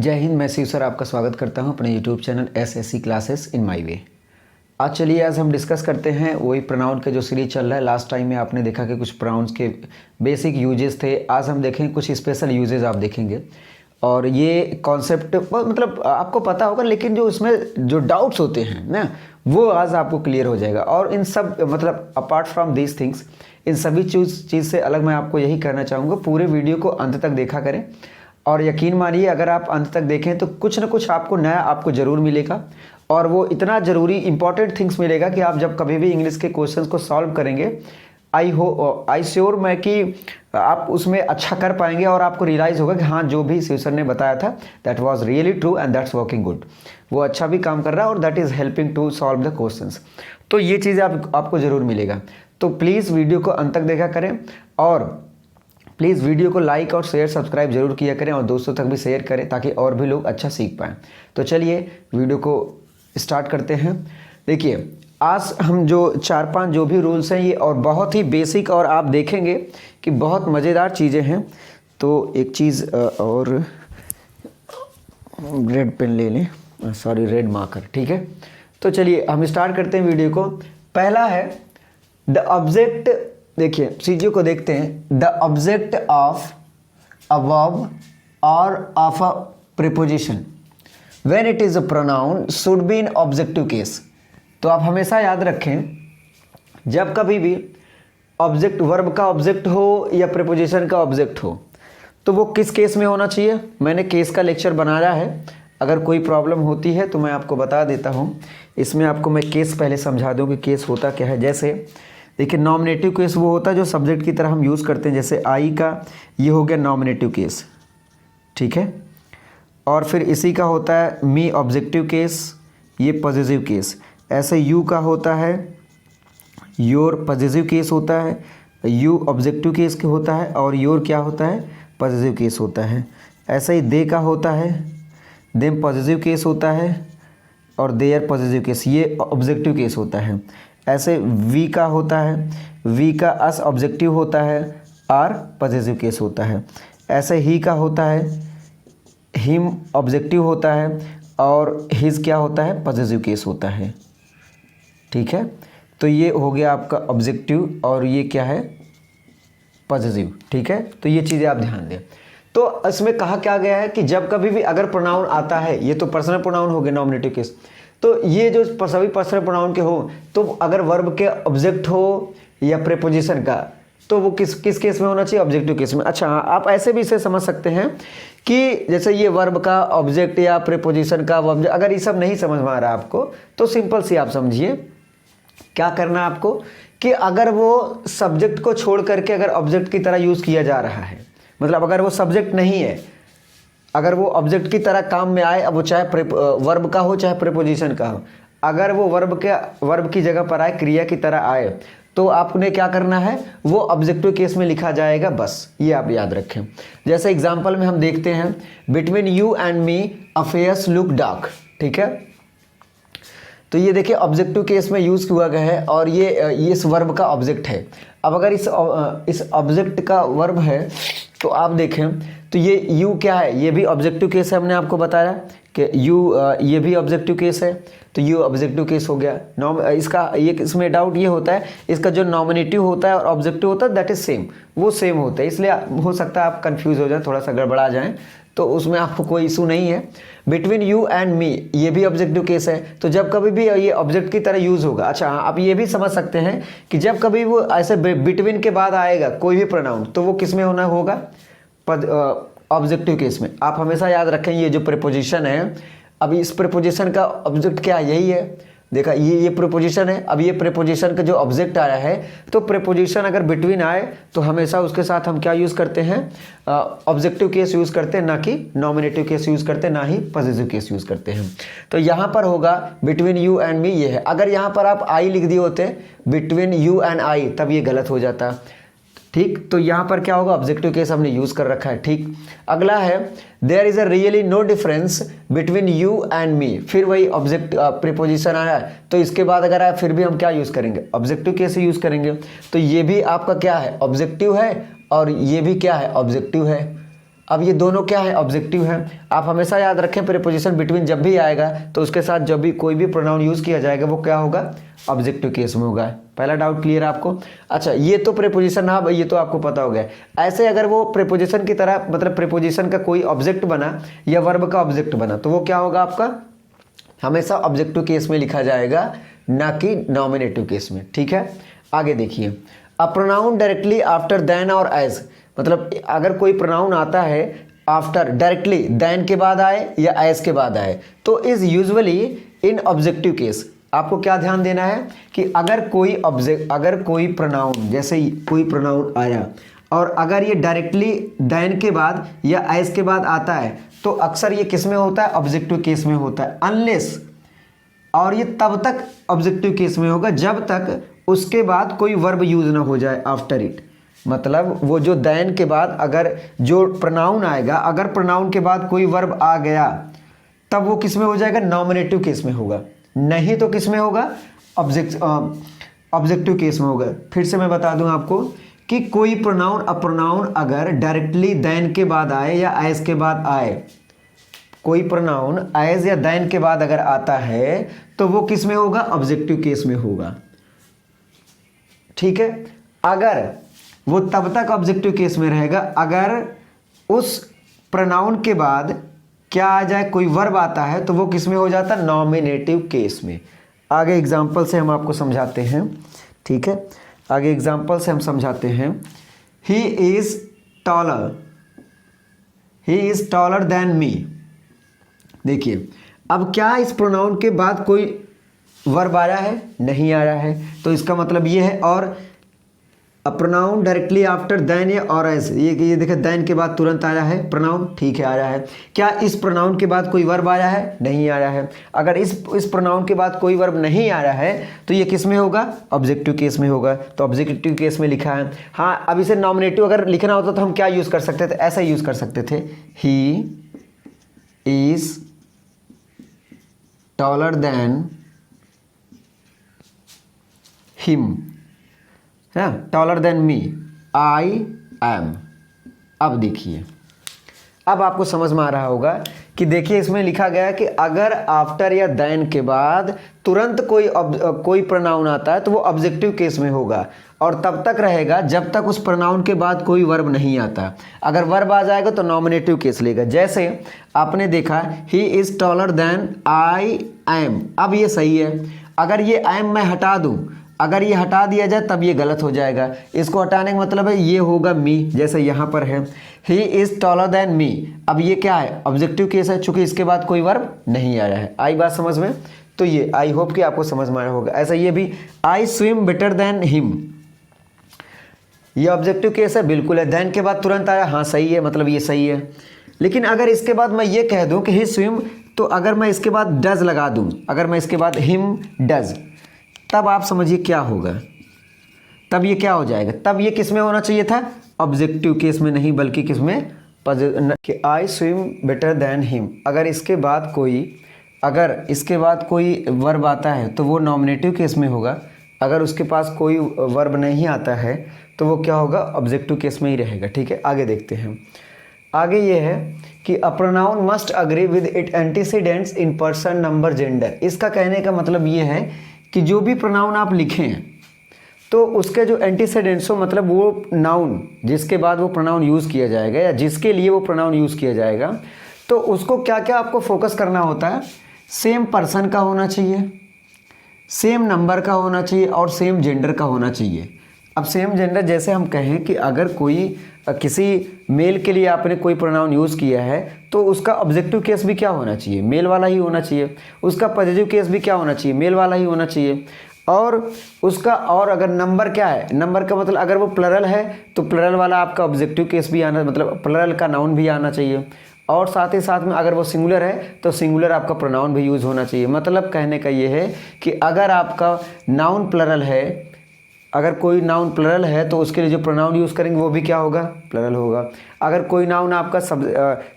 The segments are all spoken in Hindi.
जय हिंद। मैं शिव सर आपका स्वागत करता हूं अपने YouTube channel SSC classes in my way. आज हम डिस्कस करते हैं वही प्रोनाउन का जो सीरीज चल रहा है। लास्ट टाइम में आपने देखा कि कुछ प्रोनाउंस के बेसिक यूजेस थे। आज हम देखेंगे कुछ स्पेशल यूजेस आप देखेंगे और ये कॉन्सेप्ट मतलब आपको पता होगा, लेकिन जो उसमें जो डाउट्स होते हैं ना वो आज आपको क्लियर हो जाएगा। और इन सब मतलब अपार्ट फ्रॉम दीज थिंग्स, इन सभी चीज़ से अलग मैं आपको यही कहना चाहूँगा, पूरे वीडियो को अंत तक देखा करें। और यकीन मानिए अगर आप अंत तक देखें तो कुछ ना कुछ आपको नया आपको ज़रूर मिलेगा। और वो इतना ज़रूरी इंपॉर्टेंट थिंग्स मिलेगा कि आप जब कभी भी इंग्लिश के क्वेश्चंस को सॉल्व करेंगे, आई श्योर मैं कि आप उसमें अच्छा कर पाएंगे और आपको रियलाइज़ होगा कि हाँ, जो भी शिव सर ने बताया था that was really true and that's working good. वो अच्छा भी काम कर रहा है और that is helping to solve the questions. तो ये चीज़ें आपको ज़रूर मिलेगा। तो प्लीज़ वीडियो को अंत तक देखा करें और प्लीज़ वीडियो को लाइक और शेयर सब्सक्राइब जरूर किया करें और दोस्तों तक भी शेयर करें ताकि और भी लोग अच्छा सीख पाएँ। तो चलिए वीडियो को स्टार्ट करते हैं। देखिए आज हम जो 4-5 जो भी रूल्स हैं ये और बहुत ही बेसिक और आप देखेंगे कि बहुत मज़ेदार चीज़ें हैं। तो एक चीज़ और रेड पेन ले लें, सॉरी रेड मार्कर, ठीक है। तो चलिए हम स्टार्ट करते हैं वीडियो को। पहला है द ऑब्जेक्ट। देखिए चीज़ों को देखते हैं। The object of a verb और of a preposition when it is a pronoun should be in objective case. तो आप हमेशा याद रखें, जब कभी भी ऑब्जेक्ट वर्ब का ऑब्जेक्ट हो या प्रीपोजिशन का ऑब्जेक्ट हो तो वो किस केस में होना चाहिए। मैंने केस का लेक्चर बनाया है, अगर कोई प्रॉब्लम होती है तो मैं आपको बता देता हूँ। इसमें आपको मैं केस पहले समझा दूँ कि केस होता क्या है। जैसे देखिए नॉमिनेटिव केस वो होता है जो सब्जेक्ट की तरह हम यूज़ करते हैं। जैसे आई का ये हो गया नॉमिनेटिव केस, ठीक है। और फिर इसी का होता है मी ऑब्जेक्टिव केस, ये पॉजिटिव केस। ऐसे यू का होता है योर पॉजिटिव केस होता है, यू ऑब्जेक्टिव केस के होता है और योर क्या होता है पॉजिटिव केस होता है। ऐसे ही दे का होता है देम पॉजिटिव केस होता है और देयर पॉजिटिव केस, ये ऑब्जेक्टिव केस होता है। ऐसे वी का होता है, वी का अस ऑब्जेक्टिव होता है, आर पॉजिटिव केस होता है। ऐसे ही का होता है हिम ऑब्जेक्टिव होता है और हिज क्या होता है पॉजिटिव केस होता है, ठीक है। तो ये हो गया आपका ऑब्जेक्टिव और ये क्या है पॉजिटिव, ठीक है। तो ये चीज़ें आप ध्यान दें। तो इसमें कहा क्या गया है कि जब कभी भी अगर प्रोनाउन आता है, ये तो पर्सनल प्रोनाउन हो गया नॉमिनेटिव केस, तो ये जो सभी पर्सनल प्रोनाउन के हो तो अगर वर्ब के ऑब्जेक्ट हो या प्रीपोजिशन का तो वो किस केस में होना चाहिए ऑब्जेक्टिव केस में। अच्छा हाँ, आप ऐसे भी इसे समझ सकते हैं कि जैसे ये वर्ब का ऑब्जेक्ट या प्रीपोजिशन का ऑब्जेक्ट, अगर ये सब नहीं समझ में आ रहा आपको तो सिंपल सी आप समझिए क्या करना है आपको कि अगर वो सब्जेक्ट को छोड़ करके अगर ऑब्जेक्ट की तरह यूज़ किया जा रहा है, मतलब अगर वो सब्जेक्ट नहीं है, अगर वो ऑब्जेक्ट की तरह काम में आए, अब वो चाहे वर्ब का हो चाहे प्रीपोजिशन का हो, अगर वो वर्ब की जगह पर आए, क्रिया की तरह आए, तो आपने क्या करना है वो ऑब्जेक्टिव केस में लिखा जाएगा, बस ये आप याद रखें। जैसे एग्जांपल में हम देखते हैं between you and me affairs look dark, ठीक है। तो ये देखिए ऑब्जेक्टिव केस में यूज़ हुआ गया है और ये इस वर्ब का ऑब्जेक्ट है। अब अगर इस ऑब्जेक्ट का वर्ब है तो आप देखें तो ये यू क्या है, ये भी ऑब्जेक्टिव केस है। हमने आपको बताया कि यू ये भी ऑब्जेक्टिव केस है, तो यू ऑब्जेक्टिव केस हो गया। इसका ये इसमें डाउट ये होता है, इसका जो नॉमिनेटिव होता है और ऑब्जेक्टिव होता है दैट इज सेम, वो सेम होता है, इसलिए हो सकता है आप कंफ्यूज हो जाए, थोड़ा सा गड़बड़ा जाएं, तो उसमें आपको कोई इशू नहीं है। बिटवीन यू एंड मी ये भी ऑब्जेक्टिव केस है, तो जब कभी भी ये ऑब्जेक्ट की तरह यूज़ होगा। अच्छा हाँ, आप ये भी समझ सकते हैं कि जब कभी वो ऐसे बिटवीन के बाद आएगा कोई भी प्रोनाउन तो वो किस में होना होगा ऑब्जेक्टिव केस में। आप हमेशा याद रखें ये जो प्रीपोजिशन है, अब इस प्रीपोजिशन का ऑब्जेक्ट क्या है, यही है। देखा ये प्रीपोजिशन है, अब ये प्रीपोजिशन का जो ऑब्जेक्ट आया है, तो प्रीपोजिशन अगर बिटवीन आए तो हमेशा उसके साथ हम क्या यूज़ करते हैं ऑब्जेक्टिव केस यूज़ करते हैं, ना कि नॉमिनेटिव केस यूज़ करते हैं, ना ही पॉजिटिव केस यूज़ करते हैं। तो यहाँ पर होगा बिटवीन यू एंड मी, ये है। अगर यहाँ पर आप आई लिख दिए होते बिटवीन यू एंड आई तब ये गलत हो जाता, ठीक। तो यहाँ पर क्या होगा ऑब्जेक्टिव केस हमने यूज़ कर रखा है, ठीक। अगला है there is a really no difference between you and me, फिर वही ऑब्जेक्ट प्रीपोजिशन आया तो इसके बाद अगर आया फिर भी हम क्या यूज़ करेंगे ऑब्जेक्टिव केस यूज़ करेंगे। तो ये भी आपका क्या है ऑब्जेक्टिव है और ये भी क्या है ऑब्जेक्टिव है। अब ये दोनों क्या है, ऑब्जेक्टिव है। आप हमेशा याद रखें प्रीपोजिशन बिटवीन जब भी आएगा तो उसके साथ जब भी कोई भी प्रोनाउन यूज़ किया जाएगा वो क्या होगा, ऑब्जेक्टिव केस में होगा। पहला डाउट क्लियर है आपको। अच्छा, ये तो प्रीपोजिशन, हाँ भाई ये तो आपको पता हो गया। ऐसे अगर वो प्रीपोजिशन की तरह मतलब प्रीपोजिशन का कोई ऑब्जेक्ट बना या वर्ब का ऑब्जेक्ट बना तो वो क्या होगा आपका, हमेशा ऑब्जेक्टिव केस में लिखा जाएगा, ना कि नॉमिनेटिव केस में। ठीक है, आगे देखिए। A pronoun directly after than और एज, मतलब अगर कोई प्रोनाउन आता है आफ्टर डायरेक्टली देन के बाद आए या एज के बाद आए तो is usually in objective case. आपको क्या ध्यान देना है कि अगर कोई प्रोनाउन, जैसे कोई प्रोनाउन आया और अगर ये डायरेक्टली देन के बाद या एज के बाद आता है तो अक्सर ये किस में होता है, ऑब्जेक्टिव केस में होता है। अनलेस, और ये तब तक ऑब्जेक्टिव केस में होगा जब तक उसके बाद कोई वर्ब यूज ना हो जाए आफ्टर इट। मतलब वो जो देन के बाद अगर जो प्रोनाउन आएगा, अगर प्रोनाउन के बाद कोई वर्ब आ गया तब वो किस में हो जाएगा, नॉमिनेटिव केस में होगा, नहीं तो किस में होगा, ऑब्जेक्टिव केस में होगा। फिर से मैं बता दूं आपको कि कोई प्रोनाउन अगर डायरेक्टली देन के बाद आए या एज के बाद आए, कोई प्रोनाउन एज या देन के बाद अगर आता है तो वो किस में होगा, ऑब्जेक्टिव केस में होगा। ठीक है, अगर वो तब तक ऑब्जेक्टिव केस में रहेगा अगर उस प्रोनाउन के बाद क्या आ जाए, कोई वर्ब आता है तो वो किस में हो जाता है, नॉमिनेटिव केस में। आगे एग्जांपल से हम आपको समझाते हैं। ठीक है, आगे एग्जांपल से हम समझाते हैं। ही इज टॉलर देन मी। देखिए, अब क्या इस प्रोनाउन के बाद कोई वर्ब आया है, नहीं आया है, तो इसका मतलब ये है। और a pronoun directly after than या और एज, ये देखिए देन के बाद तुरंत आया है प्रोनाउन, ठीक है आया है। क्या इस प्रोनाउन के बाद कोई वर्ब आया है, नहीं आया है। अगर इस प्रोनाउन के बाद कोई वर्ब नहीं आया है तो ये किस में होगा, ऑब्जेक्टिव केस में होगा। तो ऑब्जेक्टिव केस में लिखा है। हाँ, अब इसे नॉमिनेटिव अगर लिखना होता तो हम क्या यूज़ कर सकते थे, ऐसा यूज़ कर सकते थे, ही is taller than him, taller than me, I am. अब देखिए, अब आपको समझ में आ रहा होगा कि देखिए इसमें लिखा गया है कि अगर आफ्टर या देन के बाद तुरंत कोई प्रोनाउन आता है तो वो ऑब्जेक्टिव केस में होगा और तब तक रहेगा जब तक उस प्रोनाउन के बाद कोई वर्ब नहीं आता। अगर वर्ब आ जाएगा तो नॉमिनेटिव केस लेगा। जैसे आपने देखा he is taller than I am, अब ये सही है। अगर ये एम मैं हटा दूं, अगर ये हटा दिया जाए तब ये गलत हो जाएगा। इसको हटाने का मतलब है ये होगा मी, जैसे यहाँ पर है ही इज टॉलर देन मी। अब ये क्या है, ऑब्जेक्टिव केस है, चूंकि इसके बाद कोई वर्ब नहीं आया है। आई बात समझ में? तो ये आई होप कि आपको समझ में आया होगा। ऐसा ये भी I swim better than him, ये ऑब्जेक्टिव केस है, बिल्कुल है। देन के बाद तुरंत आया, हाँ सही है, मतलब ये सही है। लेकिन अगर इसके बाद मैं ये कह दूं कि ही स्विम, तो अगर मैं इसके बाद डज लगा दूं, अगर मैं इसके बाद हिम डज, तब आप समझिए क्या होगा, तब ये क्या हो जाएगा, तब ये किस में होना चाहिए था, ऑब्जेक्टिव केस में नहीं बल्कि किस में, कि I swim better than him. अगर इसके बाद कोई वर्ब आता है तो वो नॉमिनेटिव केस में होगा। अगर उसके पास कोई वर्ब नहीं आता है तो वो क्या होगा, ऑब्जेक्टिव केस में ही रहेगा। ठीक है, आगे देखते हैं। आगे ये है कि a pronoun must agree with it antecedents in person number gender. इसका कहने का मतलब ये है कि जो भी प्रोनाउन आप लिखें तो उसके जो एंटीसीडेंट्स हो, मतलब वो नाउन जिसके बाद वो प्रोनाउन यूज़ किया जाएगा या जिसके लिए वो प्रोनाउन यूज़ किया जाएगा, तो उसको क्या क्या आपको फोकस करना होता है, सेम पर्सन का होना चाहिए, सेम नंबर का होना चाहिए और सेम जेंडर का होना चाहिए। अब सेम जेंडर, जैसे हम कहें कि अगर कोई किसी मेल के लिए आपने कोई प्रोनाउन यूज़ किया है तो उसका ऑब्जेक्टिव केस भी क्या होना चाहिए, मेल वाला ही होना चाहिए। उसका पॉजिटिव केस भी क्या होना चाहिए, मेल वाला ही होना चाहिए। और उसका, और अगर नंबर क्या है, नंबर का मतलब अगर वो प्लरल है तो प्लरल वाला आपका ऑब्जेक्टिव केस भी आना, मतलब प्लरल का नाउन भी आना चाहिए। और साथ ही साथ में अगर वो सिंगुलर है तो सिंगुलर आपका प्रोनाउन भी यूज़ होना चाहिए। मतलब कहने का ये है कि अगर आपका नाउन प्लरल है, अगर कोई नाउन प्लरल है तो उसके लिए जो प्रोनाउन यूज़ करेंगे वो भी क्या होगा, प्लरल होगा। अगर कोई नाउन आपका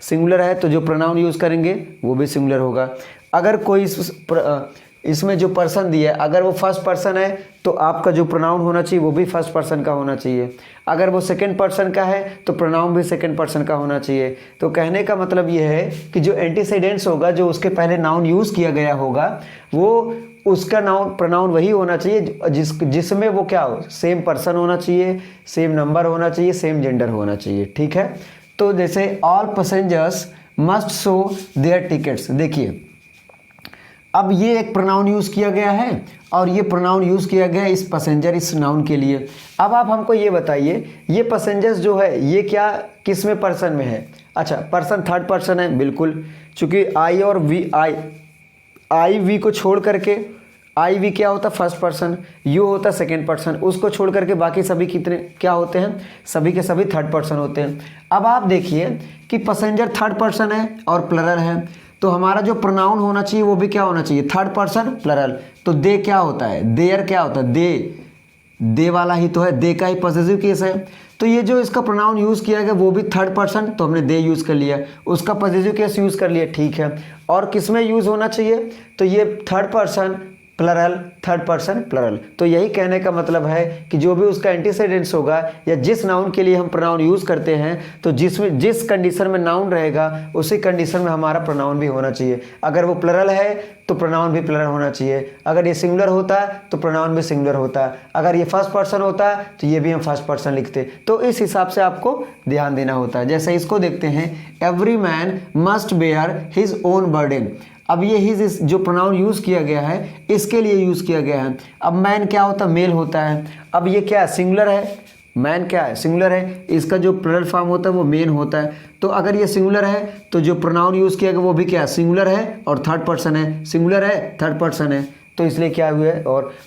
सिंगुलर है तो जो प्रोनाउन यूज़ करेंगे वो भी सिंगुलर होगा। अगर कोई इसमें जो पर्सन दिया है अगर वो फर्स्ट पर्सन है तो आपका जो प्रोनाउन होना चाहिए वो भी फर्स्ट पर्सन का होना चाहिए। अगर वो सेकंड पर्सन का है तो प्रोनाउन भी सेकंड पर्सन का होना चाहिए। तो कहने का मतलब ये है कि जो एंटीसीडेंट्स होगा, जो उसके पहले नाउन यूज़ किया गया होगा, वो उसका नाउन प्रोनाउन वही होना चाहिए जिसमें वो क्या हो, सेम पर्सन होना चाहिए, सेम नंबर होना चाहिए, सेम जेंडर होना चाहिए। ठीक है, तो जैसे all passengers must show their tickets, देखिए अब ये एक प्रोनाउन यूज़ किया गया है और ये प्रोनाउन यूज़ किया गया है इस पैसेंजर, इस नाउन के लिए। अब आप हमको ये बताइए, ये पैसेंजर्स जो है ये क्या किस में पर्सन में है? अच्छा, पर्सन थर्ड पर्सन है, बिल्कुल, चूँकि आई और वी, आई वी को छोड़ करके आई वी क्या होता है? फर्स्ट पर्सन, यू होता है सेकेंड पर्सन, उसको छोड़ करके बाकी सभी कितने क्या होते हैं? सभी के सभी थर्ड पर्सन होते हैं। अब आप देखिए कि पैसेंजर थर्ड पर्सन है और प्लरल है, तो हमारा जो प्रोनाउन होना चाहिए वो भी क्या होना चाहिए? Third person plural. तो दे क्या होता है? देयर क्या होता है? दे वाला ही तो है, दे का ही पॉसेसिव केस है। तो ये जो इसका प्रोनाउन यूज़ किया गया वो भी थर्ड पर्सन, तो हमने दे यूज़ कर लिया, उसका पॉसेसिव केस यूज़ कर लिया, ठीक है। और किस में यूज़ होना चाहिए? तो ये third person plural, third person plural. तो यही कहने का मतलब है कि जो भी उसका एंटीसीडेंट्स होगा या जिस नाउन के लिए हम प्रोनाउन यूज़ करते हैं, तो जिस कंडीशन में नाउन रहेगा उसी कंडीशन में हमारा प्रोनाउन भी होना चाहिए। अगर वो प्लरल है तो प्रोनाउन भी प्लरल होना चाहिए, अगर ये सिंगुलर होता तो प्रोनाउन भी सिंगुलर होता, अगर ये फर्स्ट पर्सन होता तो ये भी हम फर्स्ट पर्सन लिखते। तो इस हिसाब से आपको ध्यान देना होता है। जैसे इसको देखते हैं, every man must bear his own burden. अब ये हिज जो प्रोनाउन यूज़ किया गया है इसके लिए यूज़ किया गया है। अब मैन क्या होता है? मेल होता है। अब ये क्या है? सिंगुलर है, मैन क्या है? सिंगुलर है, इसका जो प्लरल फॉर्म होता है वो मेन होता है। तो अगर ये सिंगुलर है तो जो प्रोनाउन यूज़ किया गया वो भी क्या है? सिंगुलर है और थर्ड पर्सन है, सिंगुलर है थर्ड पर्सन है, तो इसलिए क्या हुआ है?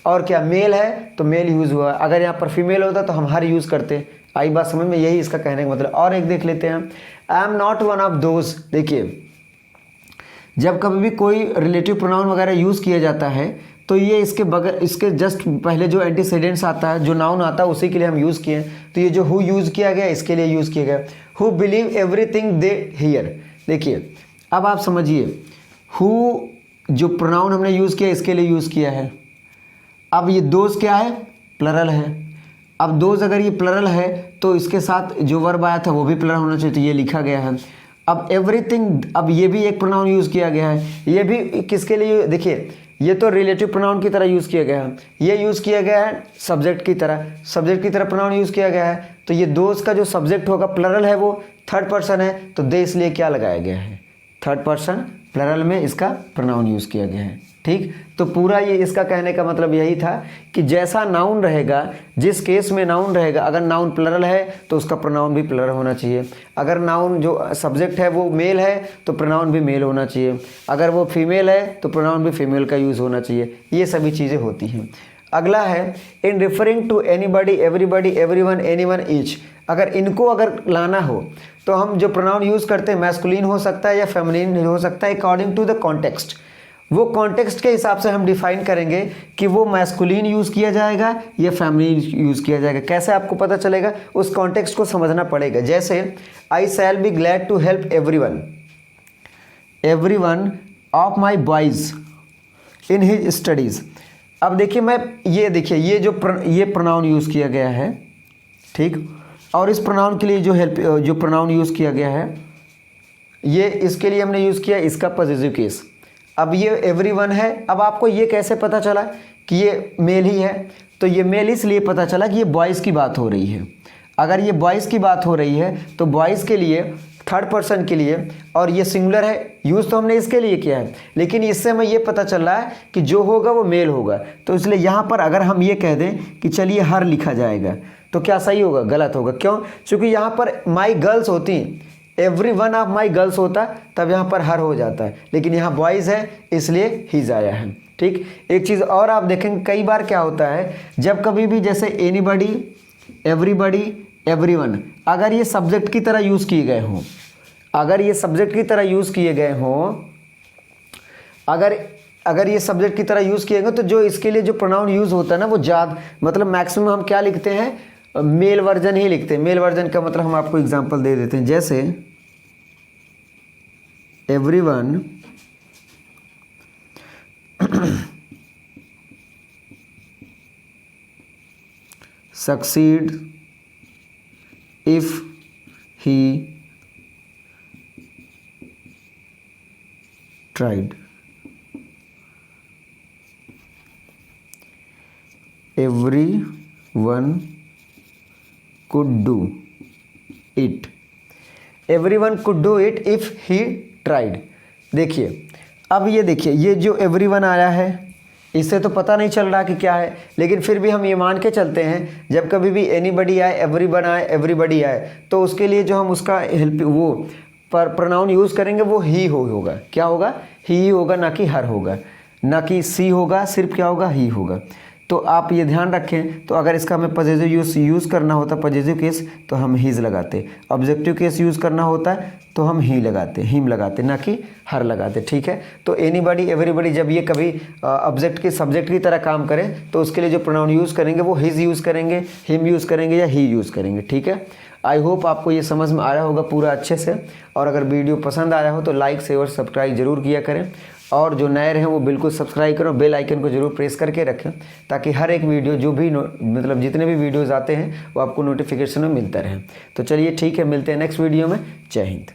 और क्या मेल है तो मेल यूज़ हुआ। अगर यहाँ पर फीमेल होता तो हम हर यूज़ करते। आई बात समझ में? यही इसका कहने का मतलब। और एक देख लेते हैं, I am not one of those. देखिए जब कभी भी कोई रिलेटिव प्रोनाउन वगैरह यूज़ किया जाता है तो ये इसके बगैर, इसके जस्ट पहले जो एंटीसीडेंट्स आता है, जो नाउन आता है, उसी के लिए हम यूज़ किए। तो ये जो हु यूज़ किया गया इसके लिए यूज़ किया गया, who believe everything they hear. देखिए अब आप समझिए, हु जो प्रोनाउन हमने यूज़ किया इसके लिए यूज़ किया है। अब ये दोज क्या है? प्लरल है। अब दोज अगर ये प्लरल है तो इसके साथ जो वर्ब आया था वो भी प्लरल होना चाहिए, तो ये लिखा गया है। अब एवरीथिंग, अब ये भी एक प्रोनाउन यूज़ किया गया है, ये भी किसके लिए? देखिए ये तो रिलेटिव प्रोनाउन की तरह यूज़ किया गया है, ये यूज़ किया गया है सब्जेक्ट की तरह प्रोनाउन यूज़ किया गया है। तो ये दोस्त का जो सब्जेक्ट होगा प्लरल है, वो थर्ड पर्सन है, तो दे इसलिए क्या लगाया गया है? थर्ड पर्सन प्लरल में इसका प्रोनाउन यूज़ किया गया है। ठीक, तो पूरा ये इसका कहने का मतलब यही था कि जैसा नाउन रहेगा, जिस केस में नाउन रहेगा, अगर नाउन प्लरल है तो उसका प्रोनाउन भी प्लरल होना चाहिए। अगर नाउन जो सब्जेक्ट है वो मेल है तो प्रोनाउन भी मेल होना चाहिए, अगर वो फीमेल है तो प्रोनाउन भी फीमेल का यूज़ होना चाहिए। ये सभी चीज़ें होती हैं। अगला है, in referring to anybody, everybody, everyone, anyone, each. अगर इनको अगर लाना हो तो हम जो प्रोनाउन यूज़ करते हैं मैस्कुलिन हो सकता है या फेमिनिन हो सकता है, अकॉर्डिंग टू द कॉन्टेक्स्ट। वो कॉन्टेक्स्ट के हिसाब से हम डिफाइन करेंगे कि वो मैस्कुलिन यूज़ किया जाएगा या फेमिनिन यूज़ किया जाएगा। कैसे आपको पता चलेगा? उस कॉन्टेक्स्ट को समझना पड़ेगा। जैसे I shall be glad to help everyone of my boys in his studies. अब देखिए देखिए ये जो ये प्रोनाउन यूज़ किया गया है, ठीक, और इस प्रोनाउन के लिए जो प्रोनाउन यूज़ किया गया है, ये इसके लिए हमने यूज़ किया इसका पॉसेसिव केस। अब ये एवरीवन है। अब आपको ये कैसे पता चला कि ये मेल ही है? तो ये मेल इसलिए पता चला कि ये बॉयज़ की बात हो रही है। अगर ये बॉयज़ की बात हो रही है तो बॉयज़ के लिए थर्ड पर्सन के लिए, और ये सिंगुलर है, यूज़ तो हमने इसके लिए किया है, लेकिन इससे हमें ये पता चल रहा है कि जो होगा वो मेल होगा। तो इसलिए यहाँ पर अगर हम ये कह दें कि चलिए हर लिखा जाएगा तो क्या सही होगा? गलत होगा। क्यों? क्योंकि यहाँ पर माई गर्ल्स होती, every one of my girls होता तब यहाँ पर हर हो जाता है, लेकिन यहाँ बॉयज़ है इसलिए हीज आया है। ठीक, एक चीज़ और आप देखेंगे कई बार क्या होता है, जब कभी भी जैसे एनीबॉडी, एवरीबॉडी, एवरीवन अगर ये सब्जेक्ट की तरह यूज़ किए गए हों, अगर ये सब्जेक्ट की तरह यूज़ किए गए हों, अगर ये सब्जेक्ट की तरह यूज़ किए गए तो जो इसके लिए जो प्रोनाउन यूज़ होता है ना वो ज़्यादा, मतलब मैक्सिमम हम क्या लिखते हैं? मेल वर्जन ही लिखते हैं। मेल वर्जन का मतलब हम आपको एग्जांपल दे देते हैं। जैसे everyone succeed if he tried. Everyone could do it. Everyone could do it if he tried. देखिए, अब ये देखिए, ये जो everyone आया है इससे तो पता नहीं चल रहा कि क्या है, लेकिन फिर भी हम ये मान के चलते हैं जब कभी भी एनीबडी आए, एवरीवन आए, एवरीबडी आए, तो उसके लिए जो हम उसका हेल्प वो पर प्रोनाउन यूज़ करेंगे वो ही होगा। क्या होगा? ही होगा, ना कि हर होगा, ना कि सी होगा, सिर्फ क्या होगा? ही होगा। तो आप ये ध्यान रखें। तो अगर इसका हमें पॉजिटिव यूज़ करना होता, पॉजिटिव केस, तो हम हीज लगाते। ऑब्जेक्टिव केस यूज़ करना होता है तो हम ही लगाते, हिम लगाते, ना कि हर लगाते। ठीक है, तो एनीबडी, एवरीबडी जब ये कभी ऑब्जेक्ट के सब्जेक्ट की तरह काम करे तो उसके लिए जो प्रोनाउन यूज़ करेंगे वो हिज यूज़ करेंगे, हिम यूज़ करेंगे या ही यूज़ करेंगे। ठीक है, आई होप आपको ये समझ में आया होगा पूरा अच्छे से। और अगर वीडियो पसंद आया हो तो लाइक, शेयर, सब्सक्राइब जरूर किया करें। और जो नए रहें वो बिल्कुल सब्सक्राइब करो, बेल आइकन को जरूर प्रेस करके रखें, ताकि हर एक वीडियो जो भी मतलब जितने भी वीडियोज़ आते हैं वो आपको नोटिफिकेशन में मिलता रहे। तो चलिए ठीक है, मिलते हैं नेक्स्ट वीडियो में। जय हिंद।